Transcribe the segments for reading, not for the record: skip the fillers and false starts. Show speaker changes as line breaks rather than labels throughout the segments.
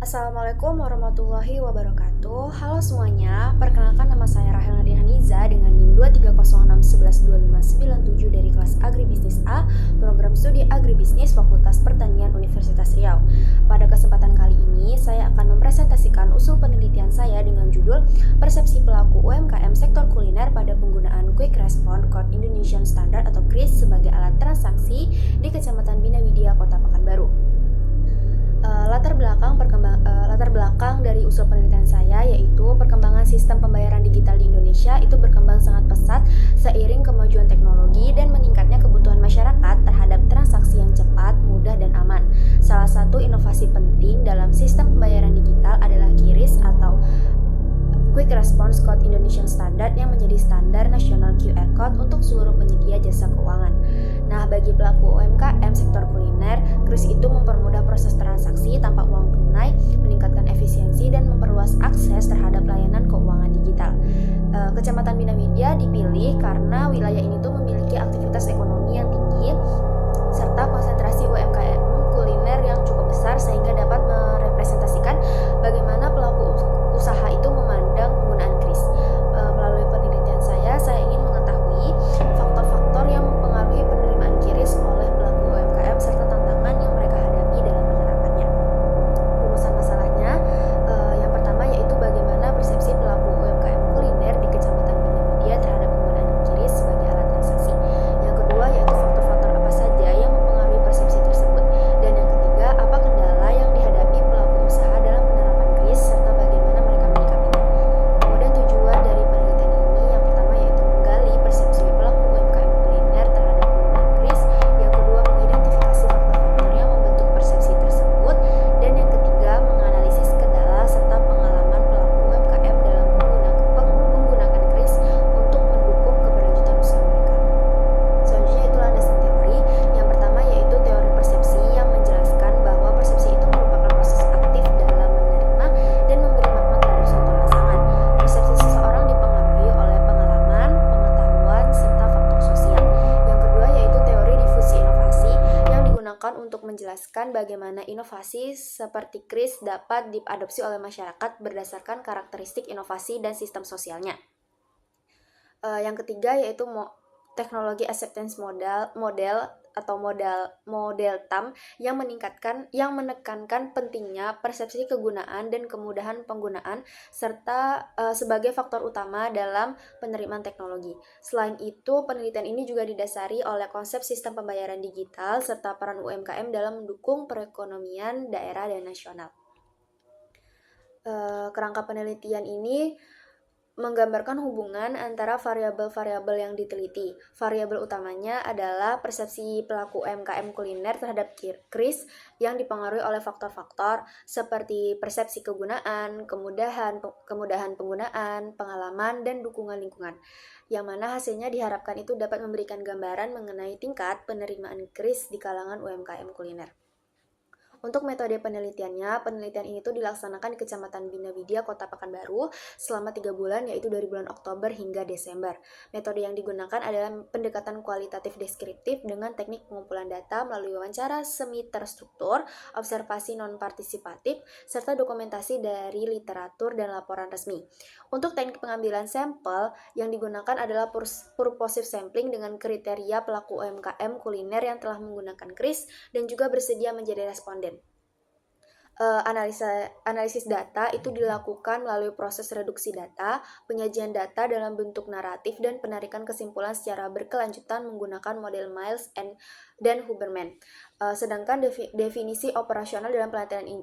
Assalamualaikum warahmatullahi wabarakatuh. Halo semuanya, perkenalkan nama saya Rahel Nadia Haniza dengan NIM 23061112597 dari kelas Agribisnis A, program studi Agribisnis Fakultas Pertanian Universitas Riau. Pada kesempatan kali ini, saya akan mempresentasikan usul penelitian saya dengan judul Persepsi Pelaku UMKM Sektor Kuliner pada Penggunaan Quick Response Code Indonesian Standard atau KRIS sebagai alat transaksi di Kecamatan Bina Widya, Kota Pekanbaru. Latar belakang dari usul penelitian saya yaitu perkembangan sistem pembayaran digital di Indonesia itu berkembang sangat pesat seiring kemajuan teknologi dan meningkatnya kebutuhan masyarakat terhadap transaksi yang cepat, mudah, dan aman. Salah satu inovasi penting dalam sistem pembayaran digital adalah QRIS atau Quick Response Code Indonesian Standard yang menjadi standar nasional QR Code untuk seluruh penyedia jasa keuangan. Nah, bagi pelaku UMKM sektor kuliner, QRIS itu mempermudah proses transaksi tanpa uang tunai, meningkatkan efisiensi dan memperluas akses terhadap layanan keuangan digital. Kecamatan Bina Widya dipilih karena wilayah ini tuh memiliki aktivitas ekonomi yang tinggi serta konsentrasi UMKM kuliner yang cukup besar sehingga dapat merepresentasikan bagaimana pelaku usaha itu memandang penggunaan QRIS. Melalui penelitian saya ingin mengetahui faktor-faktor yang mempengaruhi penerimaan QRIS oleh pelaku UMKM serta tantangan yang mereka hadapi dalam menerapkannya. Rumusan masalahnya, yang pertama yaitu bagaimana persepsi pelaku UMKM kuliner di Kecamatan Bina Widya terhadap penggunaan QRIS sebagai alat transaksi. Yang kedua yaitu faktor-faktor apa saja yang mempengaruhi persepsi tersebut. Dan yang ketiga, apa kendala yang dihadapi pelaku usaha dalam penerapan QRIS serta bagaimana mereka menyikapinya. Kemudian tujuan dari penelitian ini yang pertama yaitu menggali persepsi pelaku UMKM kuliner terhadap penggunaan QRIS. Yang kedua, mengidentifikasi faktor-faktor yang membentuk persepsi tersebut. Dan yang ketiga, menganalisis kendala serta pengalaman pelaku UMKM dalam menggunakan QRIS untuk mendukung keberlanjutan usaha mereka. Selanjutnya itu landasan teori. Yang pertama yaitu teori persepsi yang menjelaskan bahwa persepsi itu merupakan proses aktif dalam menerima dan memberi makna terhadap suatu rangsangan. Persepsi seseorang dipengaruhi oleh pengalaman, pengetahuan, serta faktor sosial. Yang kedua yaitu teori difusi inovasi yang digunakan untuk menjelaskan bagaimana inovasi seperti QRIS dapat diadopsi oleh masyarakat berdasarkan karakteristik inovasi dan sistem sosialnya. Yang ketiga yaitu teknologi acceptance model TAM yang menekankan pentingnya persepsi kegunaan dan kemudahan penggunaan serta sebagai faktor utama dalam penerimaan teknologi. Selain itu, penelitian ini juga didasari oleh konsep sistem pembayaran digital serta peran UMKM dalam mendukung perekonomian daerah dan nasional. Kerangka penelitian ini menggambarkan hubungan antara variabel-variabel yang diteliti. Variabel utamanya adalah persepsi pelaku UMKM kuliner terhadap QRIS yang dipengaruhi oleh faktor-faktor seperti persepsi kegunaan, kemudahan penggunaan, pengalaman, dan dukungan lingkungan. Yang mana hasilnya diharapkan itu dapat memberikan gambaran mengenai tingkat penerimaan QRIS di kalangan UMKM kuliner. Untuk metode penelitiannya, penelitian ini tuh dilaksanakan di Kecamatan Bina Widya, Kota Pekanbaru selama 3 bulan, yaitu dari bulan Oktober hingga Desember. Metode yang digunakan adalah pendekatan kualitatif deskriptif dengan teknik pengumpulan data melalui wawancara semi terstruktur, observasi non-partisipatif, serta dokumentasi dari literatur dan laporan resmi. Untuk teknik pengambilan sampel yang digunakan adalah purposive sampling dengan kriteria pelaku UMKM kuliner yang telah menggunakan QRIS dan juga bersedia menjadi responden. Analisis data itu dilakukan melalui proses reduksi data, penyajian data dalam bentuk naratif, dan penarikan kesimpulan secara berkelanjutan menggunakan model Miles dan Huberman. Sedangkan definisi operasional dalam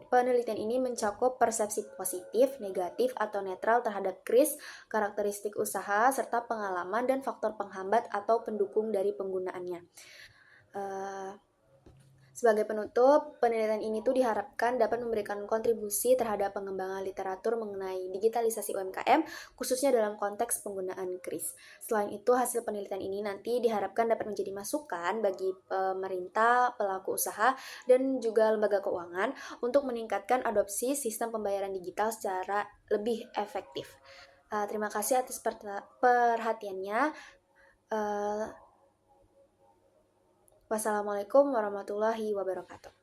penelitian ini mencakup persepsi positif, negatif, atau netral terhadap QRIS, karakteristik usaha, serta pengalaman dan faktor penghambat atau pendukung dari penggunaannya. Sebagai penutup, penelitian ini tuh diharapkan dapat memberikan kontribusi terhadap pengembangan literatur mengenai digitalisasi UMKM, khususnya dalam konteks penggunaan QRIS. Selain itu, hasil penelitian ini nanti diharapkan dapat menjadi masukan bagi pemerintah, pelaku usaha, dan juga lembaga keuangan untuk meningkatkan adopsi sistem pembayaran digital secara lebih efektif. Terima kasih atas perhatiannya. Wassalamualaikum warahmatullahi wabarakatuh.